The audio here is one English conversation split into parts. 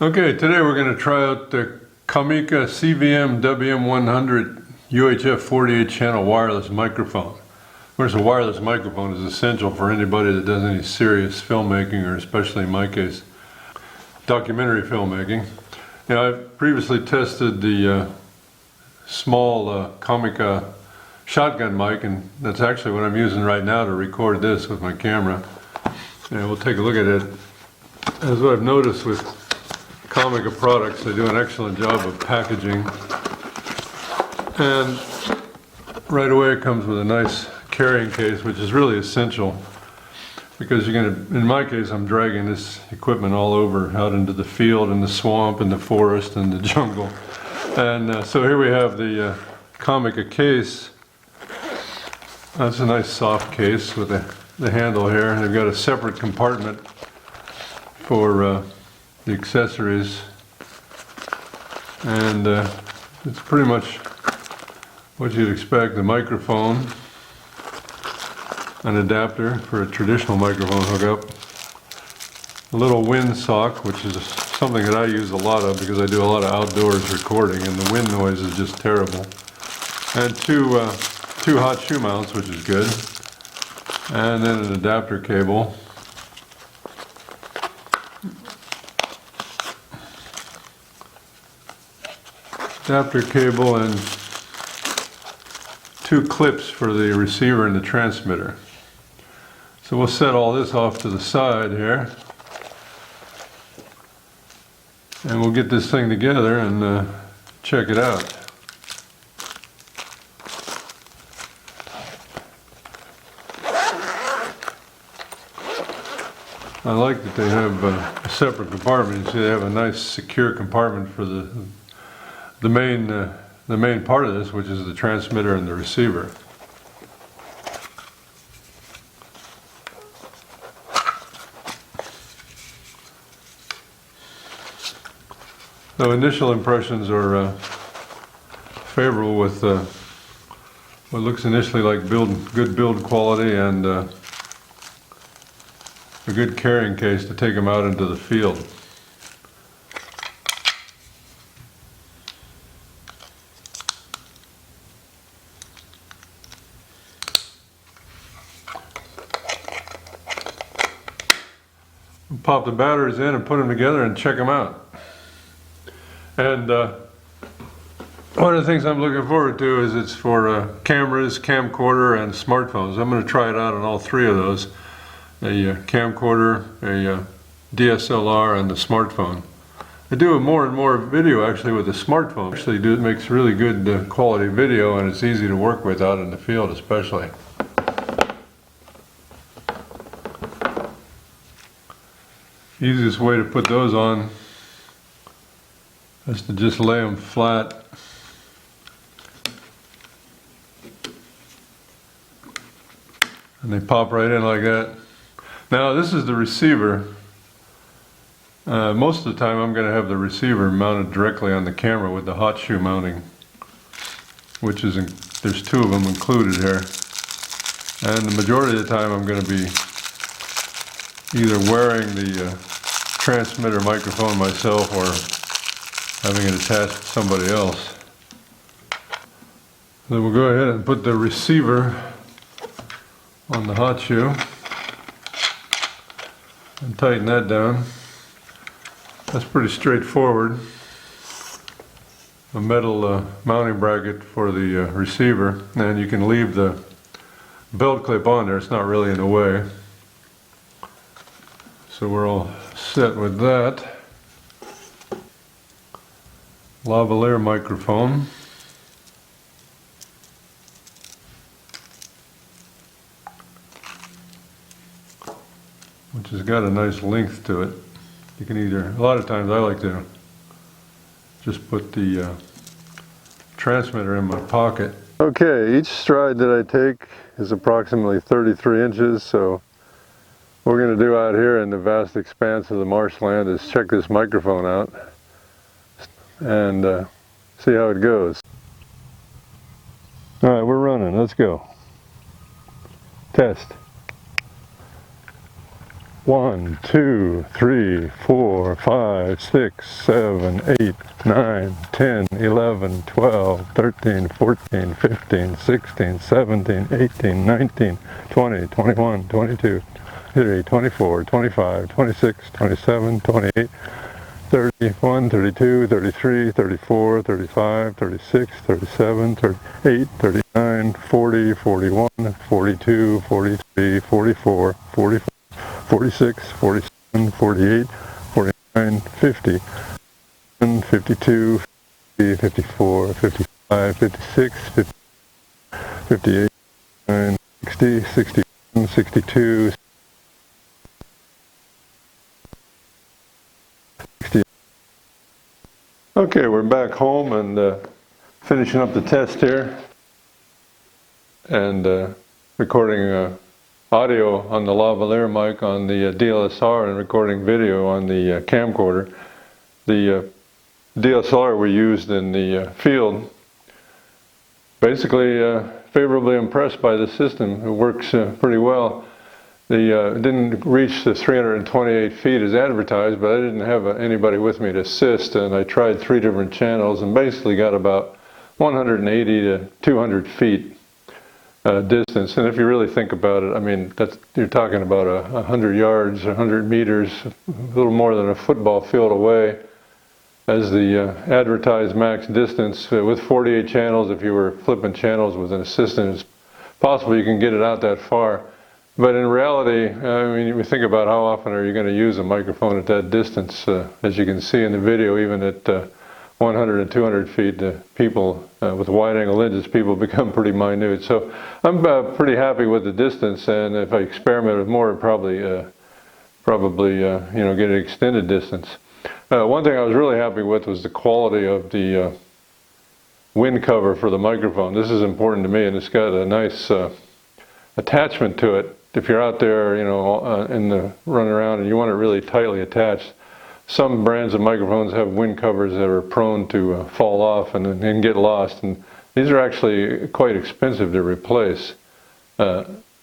Okay, today we're going to try out the Comica CVM-WM100 UHF 48 channel wireless microphone. Of course, a wireless microphone is essential for anybody that does any serious filmmaking, or especially in my case, documentary filmmaking. Now, I've previously tested the small Comica shotgun mic, and that's actually what I'm using right now to record this with my camera. And we'll take a look at it. As what I've noticed with Comica products, they do an excellent job of packaging, and right away it comes with a nice carrying case, which is really essential because you're going to, in my case, I'm dragging this equipment all over out into the field and the swamp and the forest and the jungle. And so here we have the Comica case. That's a nice soft case with the handle here, and they've got a separate compartment for the accessories, and it's pretty much what you'd expect. The microphone, an adapter for a traditional microphone hookup, a little wind sock, which is something that I use a lot of because I do a lot of outdoors recording and the wind noise is just terrible, and two hot shoe mounts, which is good, and then an adapter cable. Adapter cable and two clips for the receiver and the transmitter. So we'll set all this off to the side here, and we'll get this thing together and check it out. I like that they have a separate compartment. You see they have a nice secure compartment for the main part of this, which is the transmitter and the receiver. So initial impressions are favorable with what looks initially like good build quality and a good carrying case to take them out into the field. Pop the batteries in and put them together and check them out. And one of the things I'm looking forward to is it's for cameras, camcorder, and smartphones. I'm going to try it out on all three of those: a camcorder, a DSLR, and the smartphone. I do more and more video actually with the smartphone. Actually, it makes really good quality video, and it's easy to work with out in the field, especially. Easiest way to put those on is to just lay them flat. And they pop right in like that. Now this is the receiver. Most of the time I'm going to have the receiver mounted directly on the camera with the hot shoe mounting, which is there's two of them included here. And the majority of the time I'm going to be either wearing the transmitter microphone myself or having it attached to somebody else. Then we'll go ahead and put the receiver on the hot shoe and tighten that down. That's pretty straightforward. A metal mounting bracket for the receiver, and you can leave the belt clip on there. It's not really in the way. So we're all set with that. Lavalier microphone. Which has got a nice length to it. You can either, a lot of times I like to just put the transmitter in my pocket. Okay, each stride that I take is approximately 33 inches, so what we're going to do out here in the vast expanse of the marshland is check this microphone out and see how it goes. Alright, we're running. Let's go. Test. 1, 2, 3, 4, 5, 6, 7, 8, 9, 10, 11, 12, 13, 14, 15, 16, 17, 18, 19, 20, 21, 22, 23, 24, 25, 26, 27, 28, 31, 32, 33, 34, 35, 36, 37, 38, 39, 40, 41, 42, 43, 44, 45, 46, 47, 48, 49, 50, 52, 50, 54, 55, 56, 50, 58, 59, 60, 61, 62, 60. Okay, we're back home and finishing up the test here and recording audio on the lavalier mic on the DSLR and recording video on the camcorder. The DSLR we used in the field, basically favorably impressed by the system. It works pretty well. It didn't reach the 328 feet as advertised, but I didn't have anybody with me to assist, and I tried 3 different channels and basically got about 180 to 200 feet distance. And if you really think about it, I mean, you're talking about 100 yards, 100 meters, a little more than a football field away as the advertised max distance. With 48 channels, if you were flipping channels with an assistant, it's possible you can get it out that far. But in reality, I mean, you think about how often are you going to use a microphone at that distance. As you can see in the video, even at 100 and 200 feet, people with wide-angle lenses, people become pretty minute. So I'm pretty happy with the distance, and if I experiment with more, I'd probably get an extended distance. One thing I was really happy with was the quality of the wind cover for the microphone. This is important to me, and it's got a nice attachment to it. If you're out there, running around and you want it really tightly attached, some brands of microphones have wind covers that are prone to fall off and get lost, and these are actually quite expensive to replace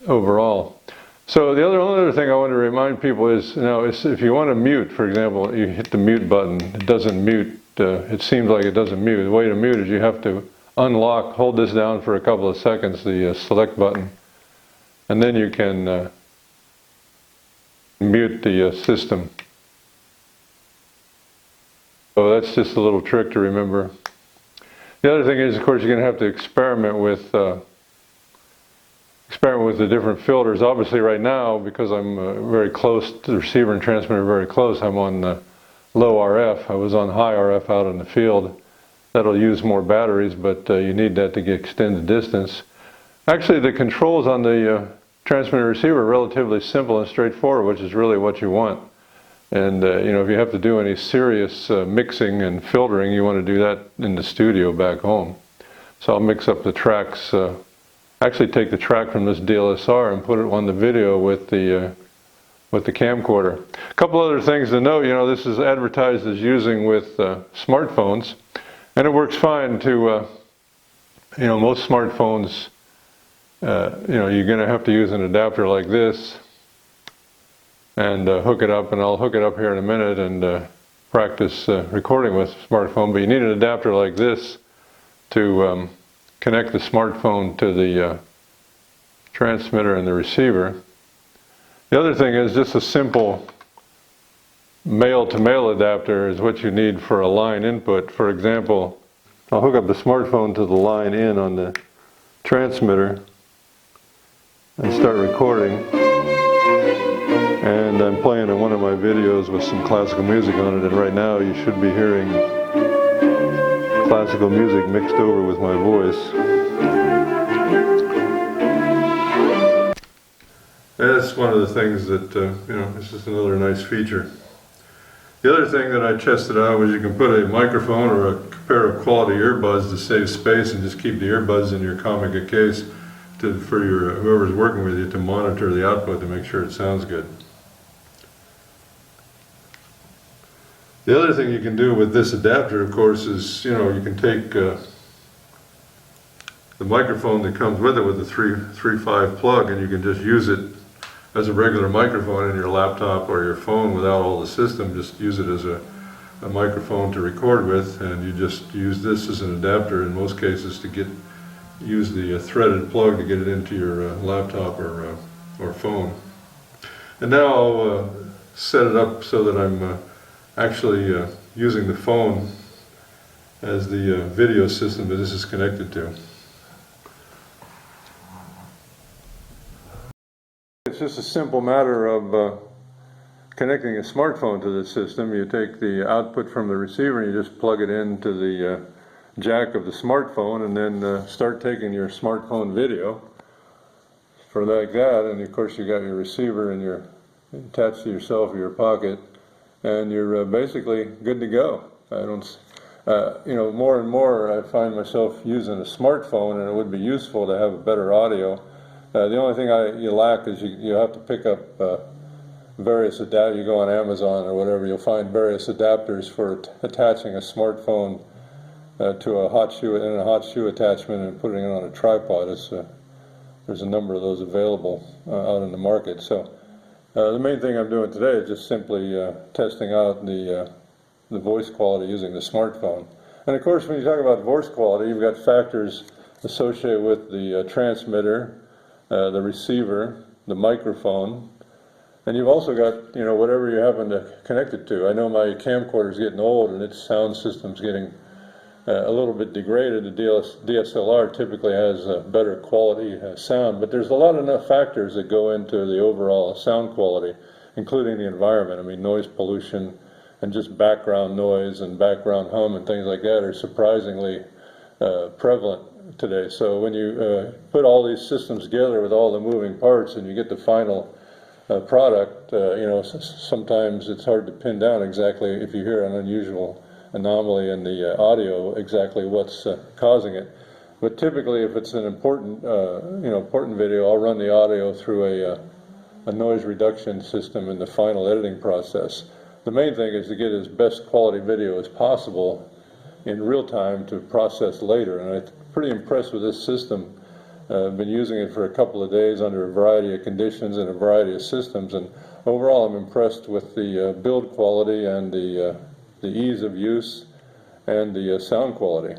overall. So the other thing I want to remind people is, if you want to mute, for example, you hit the mute button, it doesn't mute. It seems like it doesn't mute. The way to mute is you have to unlock, hold this down for a couple of seconds, the select button, and then you can mute the system. So that's just a little trick to remember. The other thing is, of course, you're going to have to experiment with the different filters. Obviously, right now, because I'm very close to the receiver and transmitter, very close, I'm on low RF. I was on high RF out in the field. That'll use more batteries, but you need that to get extended distance. Actually, the controls on the transmitter receiver are relatively simple and straightforward, which is really what you want. And if you have to do any serious mixing and filtering, you want to do that in the studio back home. So I'll mix up the tracks, actually take the track from this DSLR and put it on the video with the camcorder. A couple other things to note, this is advertised as using with smartphones, and it works fine to, most smartphones, you're going to have to use an adapter like this and hook it up, and I'll hook it up here in a minute and practice recording with smartphone. But you need an adapter like this to connect the smartphone to the transmitter and the receiver. The other thing is just a simple male-to-male adapter is what you need for a line input. For example, I'll hook up the smartphone to the line in on the transmitter and start recording. And I'm playing in one of my videos with some classical music on it, and right now you should be hearing classical music mixed over with my voice. That's one of the things that, it's just another nice feature. The other thing that I tested out was you can put a microphone or a pair of quality earbuds to save space, and just keep the earbuds in your Comica case for whoever's working with you to monitor the output to make sure it sounds good. The other thing you can do with this adapter, of course, is you can take the microphone that comes with it with the 3.5 plug, and you can just use it as a regular microphone in your laptop or your phone without all the system. Just use it as a microphone to record with, and you just use this as an adapter in most cases to use the threaded plug to get it into your laptop or phone. And now I'll set it up so that I'm actually using the phone as the video system that this is connected to. It's just a simple matter of connecting a smartphone to the system. You take the output from the receiver and you just plug it into the jack of the smartphone, and then start taking your smartphone video for like that. And of course you got your receiver and you're attached to yourself or your pocket, and you're basically good to go. I don't, you know, more and more I find myself using a smartphone, and it would be useful to have a better audio. The only thing you lack is you have to pick up various adapters. You go on Amazon or whatever, you'll find various adapters for attaching a smartphone to a hot shoe attachment and putting it on a tripod. There's a number of those available out in the market. So the main thing I'm doing today is just simply testing out the voice quality using the smartphone. And of course, when you talk about voice quality, you've got factors associated with the transmitter, the receiver, the microphone, and you've also got, you know, whatever you happen to connect it to. I know my camcorder's getting old and its sound system's getting a little bit degraded. The DSLR typically has better quality sound, but there's a lot of enough factors that go into the overall sound quality, including the environment. I mean, noise pollution and just background noise and background hum and things like that are surprisingly prevalent today. So when you put all these systems together with all the moving parts and you get the final product, you know, sometimes it's hard to pin down exactly, if you hear an unusual anomaly in the audio, exactly what's causing it. But typically, if it's an important, important video, I'll run the audio through a noise reduction system in the final editing process. The main thing is to get as best quality video as possible in real time to process later. And I'm pretty impressed with this system. I've been using it for a couple of days under a variety of conditions and a variety of systems, and overall I'm impressed with the build quality and the ease of use and the sound quality.